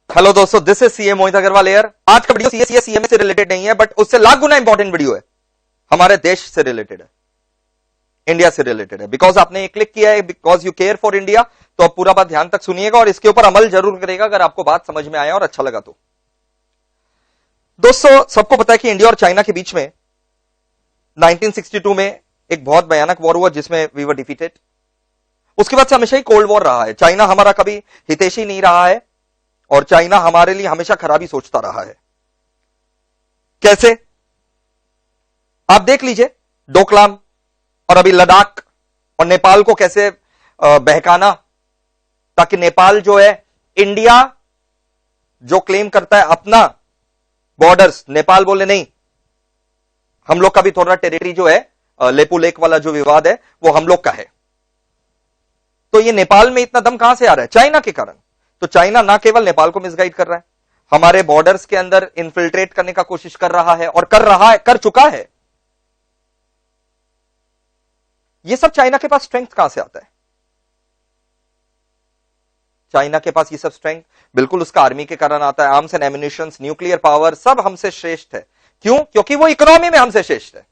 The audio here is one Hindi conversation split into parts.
हेलो दोस्तों, this is CA Mohit Agarwal here. आज का वीडियो सीएमए से रिलेटेड नहीं है, बट उससे लाख गुना इंपॉर्टेंट वीडियो है। हमारे देश से रिलेटेड है, इंडिया से रिलेटेड है। बिकॉज आपने क्लिक किया है, because you care for India. तो अब पूरा बात ध्यान तक सुनिएगा और इसके ऊपर अमल जरूर करेगा अगर आपको बात समझ में आया और अच्छा लगा तो। दोस्तों, सबको पता है कि इंडिया और चाइना के बीच में 1962 में एक बहुत भयानक वॉर हुआ जिसमें वी वर डिफीटेड। उसके बाद से हमेशा ही कोल्ड वॉर रहा है। चाइना हमारा कभी हितैषी नहीं रहा है और चाइना हमारे लिए हमेशा खराबी सोचता रहा है। कैसे? आप देख लीजिए, डोकलाम और अभी लद्दाख और नेपाल को कैसे बहकाना, ताकि नेपाल जो है, इंडिया जो क्लेम करता है अपना बॉर्डर्स, नेपाल बोले नहीं, हम लोग का भी थोड़ा टेरिटरी जो है, लेपू लेक वाला जो विवाद है वो हम लोग का है। तो ये नेपाल में इतना दम कहां से आ रहा है? चाइना के कारण। तो चाइना ना केवल नेपाल को मिसगाइड कर रहा है, हमारे बॉर्डर्स के अंदर इन्फिल्ट्रेट करने का कोशिश कर रहा है और कर चुका है। ये सब चाइना के पास स्ट्रेंथ कहां से आता है? चाइना के पास ये सब स्ट्रेंथ बिल्कुल उसका आर्मी के कारण आता है। Arms and ammunitions, nuclear power, सब हमसे श्रेष्ठ है। क्यों? क्योंकि वो इकोनॉमी में हमसे श्रेष्ठ है।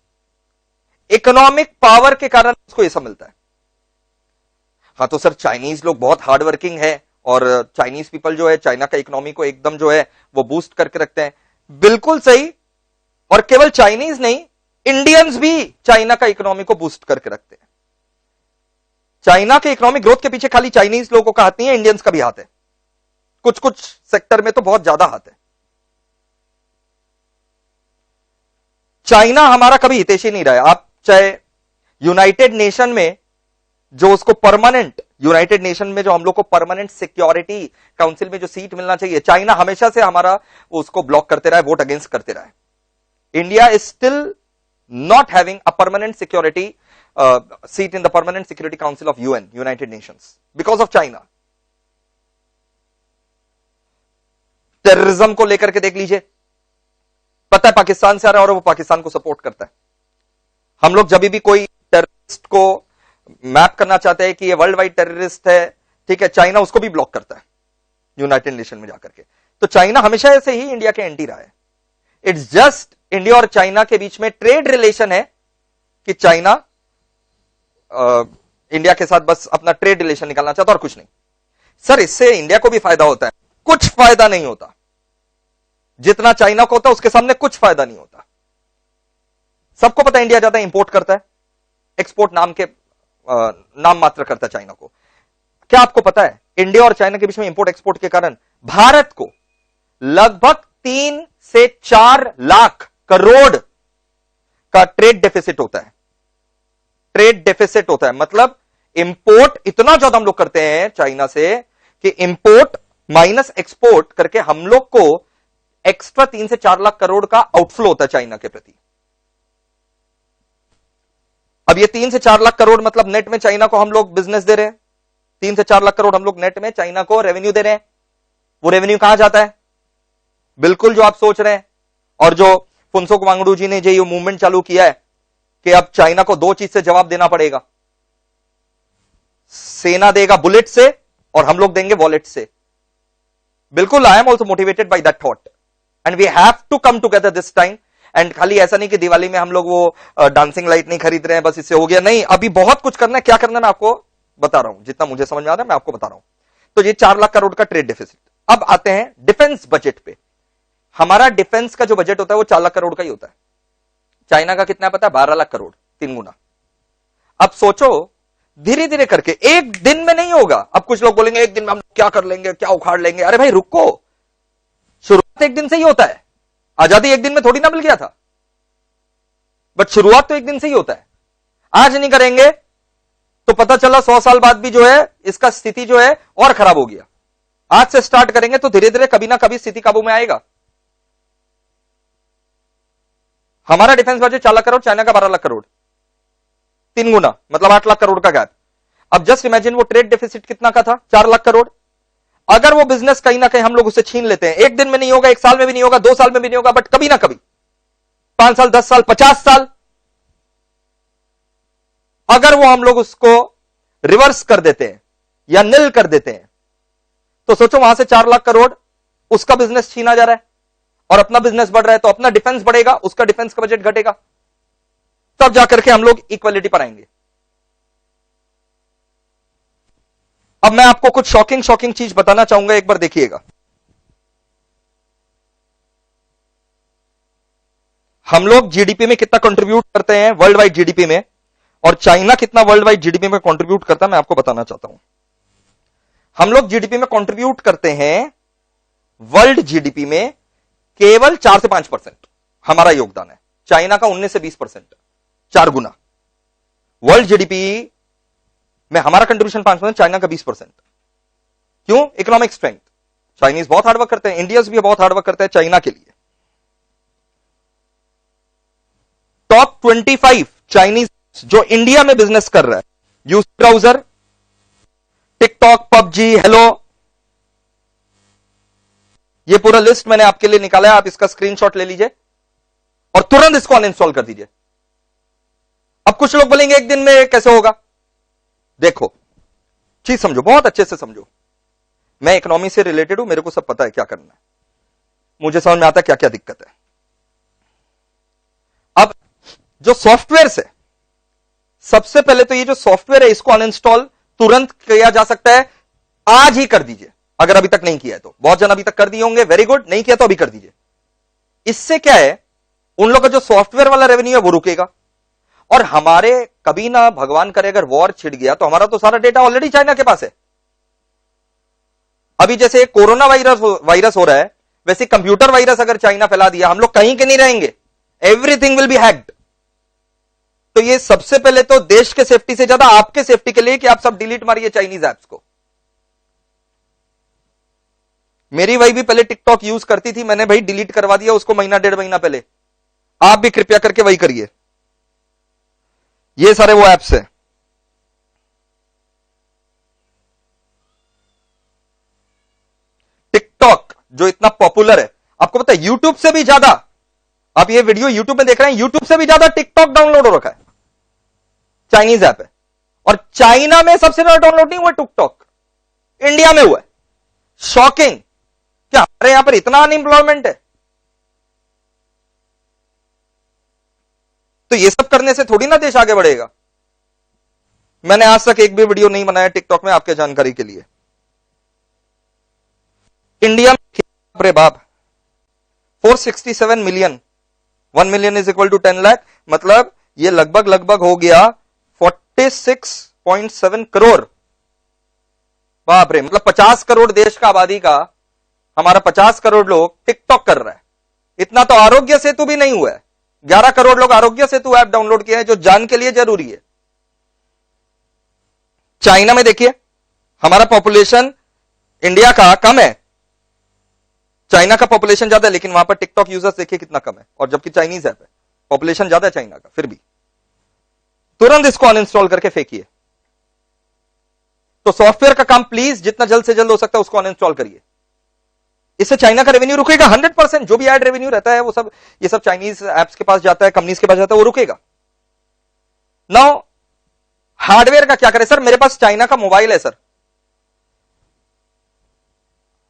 इकोनॉमिक पावर के कारण उसको ये सब मिलता है। हाँ तो सर, चाइनीज लोग बहुत हार्ड वर्किंग है और चाइनीज पीपल जो है चाइना का इकोनॉमी को एकदम जो है वो बूस्ट करके रखते हैं। बिल्कुल सही। और केवल चाइनीज नहीं, इंडियंस भी चाइना का इकोनॉमी को बूस्ट करके रखते हैं। चाइना के इकोनॉमिक ग्रोथ के पीछे खाली चाइनीज लोगों का हाथ नहीं है, इंडियंस का भी हाथ है। कुछ कुछ सेक्टर में तो बहुत ज्यादा हाथ है। चाइना हमारा कभी हितैषी नहीं रहा है। आप चाहे यूनाइटेड नेशन में जो उसको परमानेंट, यूनाइटेड नेशन में जो हम लोग को परमानेंट सिक्योरिटी काउंसिल में जो सीट मिलना चाहिए, चाइना हमेशा से हमारा उसको ब्लॉक करते रहा है, वोट अगेंस्ट करते रहा है। India is still not having a permanent security seat in the permanent security council of UN, United Nations, because of China. Terrorism को लेकर के देख लीजिए, पता है पाकिस्तान से आ रहा है और वो पाकिस्तान को सपोर्ट करता है। हम लोग जब भी कोई टेररिस्ट को मैप करना चाहते हैं कि ये वर्ल्ड वाइड टेररिस्ट है, ठीक है, चाइना उसको भी ब्लॉक करता है यूनाइटेड नेशन में जाकर के। तो चाइना हमेशा ऐसे ही इंडिया के एंटी रहा है। इट्स जस्ट इंडिया और चाइना के बीच में ट्रेड रिलेशन है कि चाइना इंडिया के साथ बस अपना ट्रेड रिलेशन निकालना चाहता और कुछ नहीं। सर, इससे इंडिया को भी फायदा होता है? कुछ फायदा नहीं होता। जितना चाइना को होता है उसके सामने कुछ फायदा नहीं होता। सबको पता है इंडिया ज्यादा इंपोर्ट करता है, एक्सपोर्ट नाम मात्र करता है चाइना को। क्या आपको पता है इंडिया और चाइना के बीच में इंपोर्ट एक्सपोर्ट के कारण भारत को लगभग 3 से 4 लाख करोड़ का ट्रेड डेफिसिट होता है। ट्रेड डेफिसिट होता है मतलब इंपोर्ट इतना ज्यादा हम लोग करते हैं चाइना से कि इंपोर्ट माइनस एक्सपोर्ट करके हम लोग को एक्स्ट्रा 3 से 4 लाख करोड़ का आउटफ्लो होता है चाइना के प्रति। अब ये 3 से 4 लाख करोड़ मतलब नेट में चाइना को हम लोग बिजनेस दे रहे हैं। 3 से 4 लाख करोड़ हम लोग नेट में चाइना को रेवेन्यू दे रहे हैं। वो रेवेन्यू कहां जाता है? बिल्कुल जो आप सोच रहे हैं। और जो फुनसुक वांगडू जी ने जो ये मूवमेंट चालू किया है कि अब चाइना को 2 चीज से जवाब देना पड़ेगा, सेना देगा बुलेट से और हम लोग देंगे वॉलेट से। बिल्कुल, I am also motivated by that thought and we have to come together this time. And खाली ऐसा नहीं कि दिवाली में हम लोग वो डांसिंग लाइट नहीं खरीद रहे हैं, बस इससे हो गया, नहीं। अभी बहुत कुछ करना है। क्या करना है मैं आपको बता रहा हूं, जितना मुझे समझ में आ रहा है मैं आपको बता रहा हूं। तो ये 4 लाख करोड़ का ट्रेड डेफिसिट। अब आते हैं डिफेंस बजट पे। हमारा डिफेंस का जो बजट होता है वो 4 लाख करोड़ का ही होता है। चाइना का कितना पता है? 12 लाख करोड़, 3 गुना। अब सोचो, धीरे धीरे करके, एक दिन में नहीं होगा। अब कुछ लोग बोलेंगे एक दिन में हम क्या कर लेंगे, क्या उखाड़ लेंगे। अरे भाई रुको, शुरुआत एक दिन से ही होता है। आजादी एक दिन में थोड़ी ना मिल गया था, बट शुरुआत तो एक दिन से ही होता है। आज नहीं करेंगे तो पता चला 100 साल बाद भी जो है इसका स्थिति जो है और खराब हो गया। आज से स्टार्ट करेंगे तो धीरे धीरे कभी ना कभी स्थिति काबू में आएगा। हमारा defence budget 4 lakh crore, China का 12 लाख करोड़, 3 गुना मतलब 8 लाख करोड़ का गैप। अब जस्ट इमेजिन वो ट्रेड डेफिसिट कितना का था? 4 लाख करोड़। अगर वो बिजनेस कहीं ना कहीं हम लोग उससे छीन लेते हैं, एक दिन में नहीं होगा, एक साल में भी नहीं होगा, 2 साल में भी नहीं होगा, बट कभी ना कभी 5 साल, 10 साल, 50 साल, अगर वो हम लोग उसको रिवर्स कर देते हैं या निल कर देते हैं, तो सोचो वहां से 4 लाख करोड़ उसका बिजनेस छीना जा रहा है और अपना बिजनेस बढ़ रहा है, तो अपना डिफेंस बढ़ेगा, उसका डिफेंस का बजट घटेगा, तब जाकर के हम लोग इक्वालिटी पर आएंगे। अब मैं आपको कुछ शॉकिंग शॉकिंग चीज बताना चाहूंगा, एक बार देखिएगा। हम लोग जीडीपी में कितना कंट्रीब्यूट करते हैं वर्ल्ड वाइड जीडीपी में, और चाइना कितना वर्ल्ड वाइड जीडीपी में कंट्रीब्यूट करता है, मैं आपको बताना चाहता हूं। हम लोग जीडीपी में कंट्रीब्यूट करते हैं वर्ल्ड जीडीपी में केवल 4 से 5% हमारा योगदान है। चाइना का 19 से 20%, 4 गुना। वर्ल्ड जीडीपी में हमारा कंट्रीब्यूशन 5%, चाइना का 20%। क्यों? Economic strength. चाइनीज बहुत हार्डवर्क करते हैं, इंडियंस भी बहुत हार्डवर्क करते हैं चाइना के लिए। टॉप 25 चाइनीज जो इंडिया में बिजनेस कर रहा है, use browser, TikTok, PUBG, hello, ये पूरा लिस्ट मैंने आपके लिए निकाला है, आप इसका स्क्रीनशॉट ले लीजिए और तुरंत इसको अनइंस्टॉल कर दीजिए। अब कुछ लोग बोलेंगे एक दिन में कैसे होगा? देखो, चीज समझो, बहुत अच्छे से समझो। मैं इकोनॉमी से रिलेटेड हूं, मेरे को सब पता है क्या करना है, मुझे समझ में आता है क्या क्या दिक्कत है। अब जो सॉफ्टवेयर है, सबसे पहले तो ये जो सॉफ्टवेयर है इसको अनइंस्टॉल तुरंत किया जा सकता है, आज ही कर दीजिए अगर अभी तक नहीं किया है तो। बहुत जन अभी तक कर दिए होंगे, वेरी गुड। नहीं किया तो अभी कर दीजिए। इससे क्या है, उन लोग का जो सॉफ्टवेयर वाला रेवेन्यू है वो रुकेगा, और हमारे कभी ना भगवान करे अगर वॉर छिड़ गया तो हमारा तो सारा डेटा ऑलरेडी चाइना के पास है। अभी जैसे कोरोना वायरस हो रहा है, वैसे कंप्यूटर वायरस अगर चाइना फैला दिया, हम लोग कहीं के नहीं रहेंगे, एवरीथिंग विल बी हैक्ड। तो ये सबसे पहले तो देश के सेफ्टी से ज्यादा आपके सेफ्टी के लिए कि आप सब डिलीट मारिए चाइनीज ऐप्स को। मेरी वाइफ भी पहले टिकटॉक यूज करती थी, मैंने भाई डिलीट करवा दिया उसको महीना 1.5 महीना पहले। आप भी कृपया करके वही करिए। ये सारे वो ऐप्स हैं। टिकटॉक जो इतना पॉपुलर है, आपको पता है यूट्यूब से भी ज्यादा, आप ये वीडियो यूट्यूब में देख रहे हैं, यूट्यूब से भी ज्यादा टिकटॉक डाउनलोड हो रखा है। चाइनीज ऐप है, और चाइना में सबसे ज्यादा डाउनलोड नहीं हुआ टिकटॉक, इंडिया में हुआ है। शॉकिंग, क्या हमारे यहां पर इतना अनएम्प्लॉयमेंट है? तो ये सब करने से थोड़ी ना देश आगे बढ़ेगा। मैंने आज तक एक भी वीडियो नहीं बनाया टिकटॉक में, आपके जानकारी के लिए। इंडिया में रे बाप 467 million, 1 million is equal to 10 lakh, मतलब ये लगभग लगभग हो गया 46.7 करोड़। बाप रे, मतलब 50 करोड़ देश का आबादी का हमारा 50 करोड़ लोग टिकटॉक कर रहा है। इतना तो आरोग्य सेतु भी नहीं हुआ है। 11 करोड़ लोग आरोग्य सेतु ऐप डाउनलोड किए हैं, जो जान के लिए जरूरी है। चाइना में देखिए, हमारा पॉपुलेशन इंडिया का कम है, चाइना का पॉपुलेशन ज्यादा है, लेकिन वहां पर टिकटॉक यूजर्स देखिए कितना कम है, और जबकि चाइनीज ऐप है, पॉपुलेशन ज्यादा है चाइना का, फिर भी। तुरंत इसको अनइंस्टॉल करके फेंकिए। तो सॉफ्टवेयर का काम प्लीज जितना जल्द से जल्द हो सकता है उसको अनइंस्टॉल करिए। इससे चाइना का रेवेन्यू रुकेगा 100%। जो भी एड रेवेन्यू रहता है वो सब, ये सब चाइनीज ऐप्स के पास जाता है, कंपनीज के पास जाता है, वो रुकेगा। नाउ हार्डवेयर का क्या करें? सर मेरे पास चाइना का मोबाइल है सर।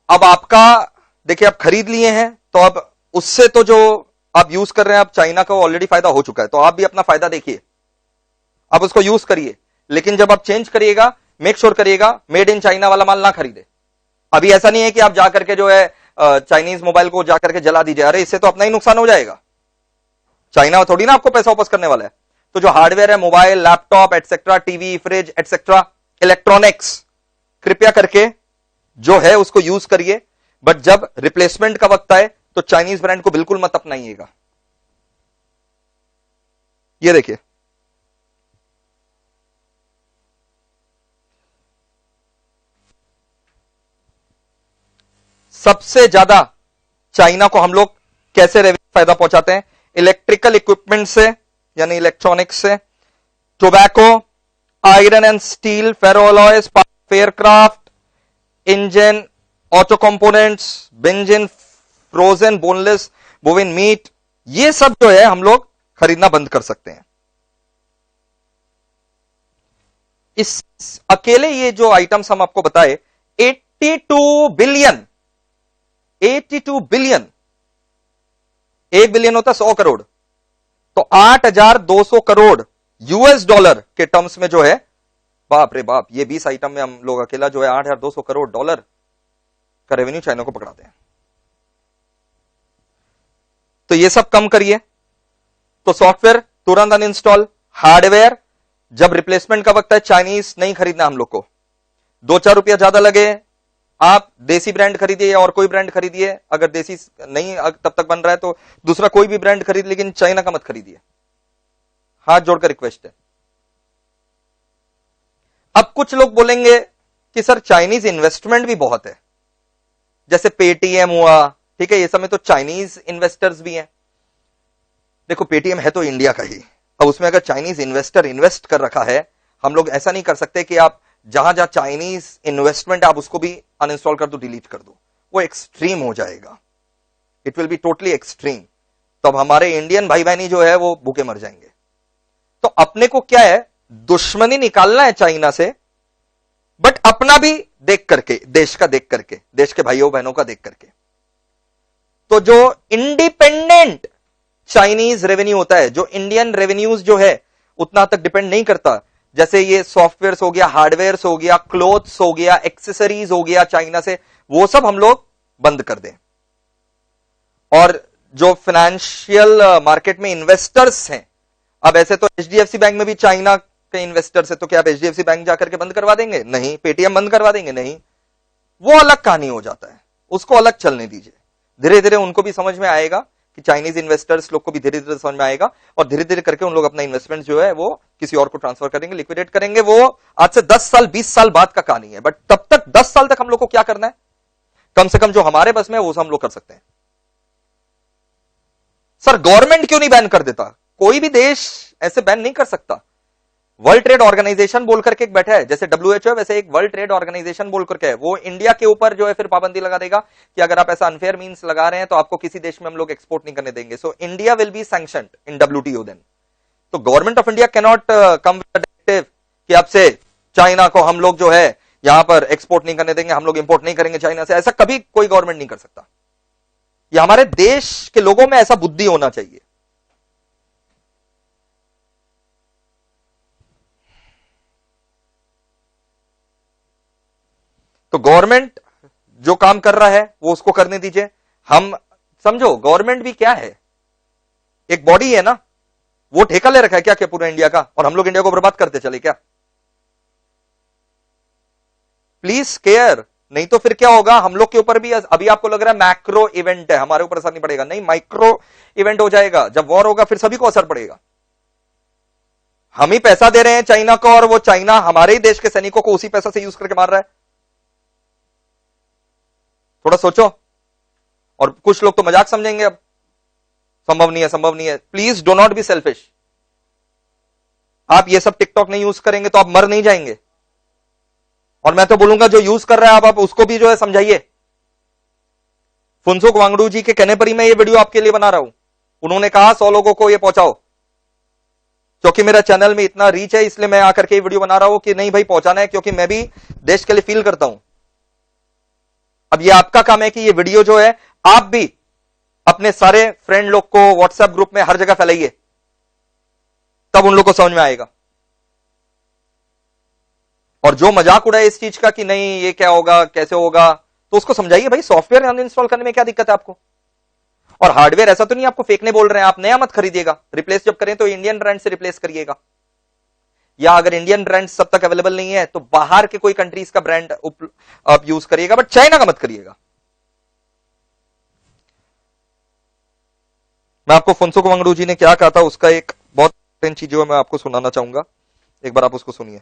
अब आपका देखिए, आप खरीद लिए हैं तो अब उससे तो जो आप यूज कर रहे हैं, अब चाइना का ऑलरेडी फायदा हो चुका है, तो आप भी अपना फायदा देखिए, आप उसको यूज करिए। लेकिन जब आप चेंज करिएगा, मेक श्योर करिएगा मेड इन चाइना वाला माल ना खरीदे। अभी ऐसा नहीं है कि आप जाकर के जो है चाइनीज मोबाइल को जाकर के जला दीजिए, अरे इससे तो अपना ही नुकसान हो जाएगा। चाइना थोड़ी ना आपको पैसा वापस करने वाला है। तो जो हार्डवेयर है, mobile, laptop etcetera, TV, fridge etcetera, electronics, कृपया करके जो है उसको यूज करिए, बट जब रिप्लेसमेंट का वक्त आए तो चाइनीज ब्रांड को बिल्कुल मत अपनाइएगा। ये देखिए, सबसे ज्यादा चाइना को हम लोग कैसे रेवेन्यू फायदा पहुंचाते हैं? इलेक्ट्रिकल इक्विपमेंट से, यानी इलेक्ट्रॉनिक्स से, tobacco, iron and steel, ferroalloys, aircraft, engine, auto components, benzene, frozen boneless bovine meat, ये सब जो है हम लोग खरीदना बंद कर सकते हैं। इस अकेले ये जो आइटम्स हम आपको बताए, 82 बिलियन 82 बिलियन, 1 बिलियन होता 100 करोड़, तो 8,200 करोड़ यूएस डॉलर के टर्म्स में जो है, बाप रे बाप, ये 20 आइटम में हम लोग अकेला जो है 8,200 करोड़ डॉलर का रेवेन्यू चाइना को पकड़ाते हैं। तो ये सब कम करिए, तो सॉफ्टवेयर तुरंत अनइंस्टॉल, हार्डवेयर जब रिप्लेसमेंट का वक्त है चाइनीज नहीं खरीदना हम लोग को, 2-4 रुपया ज्यादा लगे आप देसी ब्रांड खरीदिए या और कोई ब्रांड खरीदिए, अगर देसी नहीं तब तक बन रहा है तो दूसरा कोई भी ब्रांड खरीद, लेकिन चाइना का मत खरीदिए, हाथ जोड़कर रिक्वेस्ट है। अब कुछ लोग बोलेंगे कि सर चाइनीज इन्वेस्टमेंट भी बहुत है, जैसे पेटीएम हुआ, ठीक है, ये सब में तो चाइनीज इन्वेस्टर्स भी हैं। देखो पेटीएम है तो इंडिया का ही, अब उसमें अगर चाइनीज इन्वेस्टर इन्वेस्ट कर रखा है, हम लोग ऐसा नहीं कर सकते कि आप जहां जहां चाइनीज इन्वेस्टमेंट आप उसको भी अनइंस्टॉल कर दो, डिलीट कर दो, वो एक्सट्रीम हो जाएगा, it will be totally extreme. तो अब हमारे इंडियन भाई बहनी जो है वो भूखे मर जाएंगे। तो अपने को क्या है, दुश्मनी निकालना है चाइना से, बट अपना भी देख करके, देश का देख करके, देश के भाइयों बहनों का देख करके। तो जो इंडिपेंडेंट चाइनीज रेवेन्यू होता है, जो इंडियन रेवेन्यूज जो है उतना तक डिपेंड नहीं करता, जैसे ये सॉफ्टवेयर हो गया, हार्डवेयर हो गया, क्लोथ्स हो गया, एक्सेसरीज हो गया चाइना से, वो सब हम लोग बंद कर दें। और जो फाइनेंशियल मार्केट में इन्वेस्टर्स हैं, अब ऐसे तो एचडीएफसी बैंक में भी चाइना के इन्वेस्टर्स है, तो क्या आप एचडीएफसी बैंक जाकर के बंद करवा देंगे? नहीं। पेटीएम बंद करवा देंगे? नहीं। वो अलग कहानी हो जाता है, उसको अलग चलने दीजिए। धीरे धीरे उनको भी समझ में आएगा कि चाइनीज इन्वेस्टर्स लोग को भी धीरे धीरे समझ में आएगा, और धीरे धीरे करके उन लोग अपना इन्वेस्टमेंट जो है वो किसी और को ट्रांसफर करेंगे, लिक्विडेट करेंगे। वो आज से 10 साल 20 साल बाद का कहानी है, बट तब तक 10 साल तक हम लोग को क्या करना है, कम से कम जो हमारे बस में है वो हम लोग कर सकते हैं। सर गवर्नमेंट क्यों नहीं बैन कर देता? कोई भी देश ऐसे बैन नहीं कर सकता। वर्ल्ड ट्रेड ऑर्गेनाइजेशन बोल करके एक बैठा है, जैसे डब्ल्यूएचओ वैसे एक वर्ल्ड ट्रेड ऑर्गेनाइजेशन बोल करके है, वो इंडिया के ऊपर जो है फिर पाबंदी लगा देगा कि अगर आप ऐसा अनफेयर मींस लगा रहे हैं तो आपको किसी देश में हम लोग एक्सपोर्ट नहीं करने देंगे। So India will be sanctioned in WTO then. तो government of India can not come with directive कि आपसे चाइना को हम लोग जो है यहां पर एक्सपोर्ट नहीं करने देंगे, हम लोग इंपोर्ट नहीं करेंगे चाइना से, ऐसा कभी कोई गवर्नमेंट नहीं कर सकता। ये हमारे देश के लोगों में ऐसा बुद्धि होना चाहिए। तो गवर्नमेंट जो काम कर रहा है वो उसको करने दीजिए। हम समझो गवर्नमेंट भी क्या है, एक बॉडी है ना, वो ठेका ले रखा है क्या क्या पूरा इंडिया का, और हम लोग इंडिया को बर्बाद करते चले क्या? प्लीज केयर, नहीं तो फिर क्या होगा, हम लोग के ऊपर भी अभी आपको लग रहा है मैक्रो इवेंट है, हमारे ऊपर असर नहीं पड़ेगा, नहीं माइक्रो इवेंट हो जाएगा। जब वॉर होगा फिर सभी को असर पड़ेगा। हम ही पैसा दे रहे हैं चाइना को, और वो चाइना हमारे ही देश के सैनिकों को उसी पैसा से यूज करके मार रहा है। थोड़ा सोचो। और कुछ लोग तो मजाक समझेंगे, अब संभव नहीं है, संभव नहीं है। Please do not be selfish. आप ये सब टिकटॉक नहीं यूज करेंगे तो आप मर नहीं जाएंगे। और मैं तो बोलूंगा जो यूज कर रहा है आप उसको भी जो है समझाइए। फुनसुक वांगडू जी के कहने पर ही मैं ये वीडियो आपके लिए बना रहा हूं। उन्होंने कहा 100 लोगों को ये पहुंचाओ, क्योंकि मेरा चैनल में इतना रीच है इसलिए मैं आकर के ये वीडियो बना रहा हूं कि नहीं भाई पहुंचाना है, क्योंकि मैं भी देश के लिए फील करता हूं। अब ये आपका काम है कि ये वीडियो जो है आप भी अपने सारे फ्रेंड लोग को व्हाट्सएप ग्रुप में हर जगह फैलाइए, तब उन लोग को समझ में आएगा। और जो मजाक उड़ाए इस चीज का कि नहीं ये क्या होगा, कैसे होगा, तो उसको समझाइए भाई सॉफ्टवेयर अनइंस्टॉल करने में क्या दिक्कत है आपको। और हार्डवेयर ऐसा तो नहीं आपको फेंकने बोल रहे हैं, आप नया मत खरीदिएगा, रिप्लेस जब करें तो इंडियन ब्रांड से रिप्लेस करिएगा। या अगर इंडियन ब्रांड सब तक अवेलेबल नहीं है तो बाहर के कोई कंट्रीज का ब्रांड आप यूज करिएगा, बट चाइना का मत करिएगा। मैं आपको फुनसुक वांगडू जी ने क्या कहा था उसका एक बहुत इंपॉर्टेंट चीज जो है मैं आपको सुनाना चाहूंगा, एक बार आप उसको सुनिए।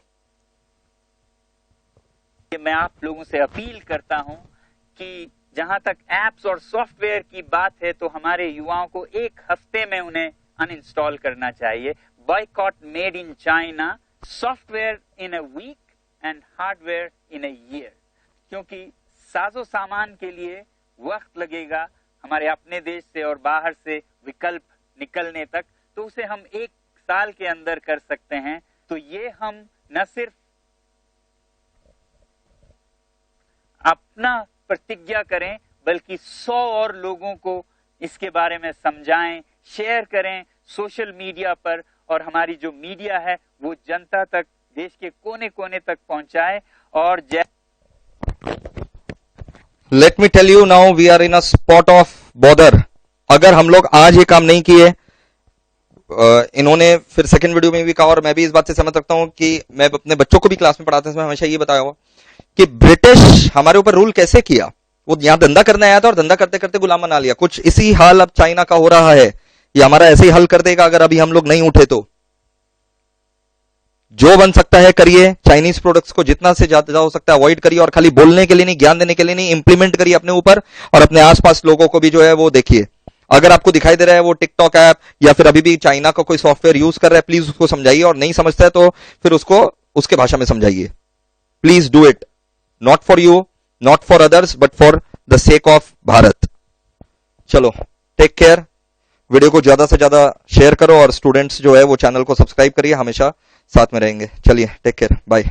मैं आप लोगों से अपील करता हूं कि जहां तक एप्स और सॉफ्टवेयर की बात है तो हमारे युवाओं को एक हफ्ते में उन्हें अनइंस्टॉल करना चाहिए। Boycott made in China, software in a week and hardware in a year. क्योंकि साजो सामान के लिए वक्त लगेगा हमारे अपने देश से और बाहर से विकल्प निकलने तक, तो उसे हम 1 साल के अंदर कर सकते हैं। तो ये हम न सिर्फ अपना प्रतिज्ञा करें बल्कि 100 और लोगों को इसके बारे में समझाएं, शेयर करें सोशल मीडिया पर, और हमारी जो मीडिया है वो जनता तक, देश के कोने कोने तक पहुंचाए। और let me tell you now we are in a spot of bother. अगर हम लोग आज ये काम नहीं किए, इन्होंने फिर सेकंड वीडियो में भी कहा और मैं भी इस बात से समझ सकता हूं कि मैं अपने बच्चों को भी क्लास में पढ़ाते समय हमेशा ये बताया हुआ कि ब्रिटिश हमारे ऊपर रूल कैसे किया। वो यहां धंधा करने आया था और धंधा करते करते गुलाम बना लिया। कुछ इसी हाल अब चाइना का हो रहा है। ये हमारा ऐसे ही हल कर देगा अगर अभी हम लोग नहीं उठे तो। जो बन सकता है करिए, चाइनीज प्रोडक्ट्स को जितना से ज्यादा हो सकता है अवॉइड करिए, और खाली बोलने के लिए नहीं, ज्ञान देने के लिए नहीं, इंप्लीमेंट करिए अपने ऊपर, और अपने आसपास लोगों को भी जो है वो देखिए। अगर आपको दिखाई दे रहा है वो टिकटॉक ऐप या फिर अभी भी चाइना का कोई सॉफ्टवेयर यूज कर रहा है, प्लीज उसको समझाइए, और नहीं समझता है तो फिर उसको उसके भाषा में समझाइए। Please do it, not for you, not for others, but for the sake of Bharat. चलो, टेक केयर। वीडियो को ज्यादा से ज्यादा शेयर करो, और स्टूडेंट्स जो है वो चैनल को सब्सक्राइब करिए, हमेशा साथ में रहेंगे। चलिए, टेक केयर, बाय।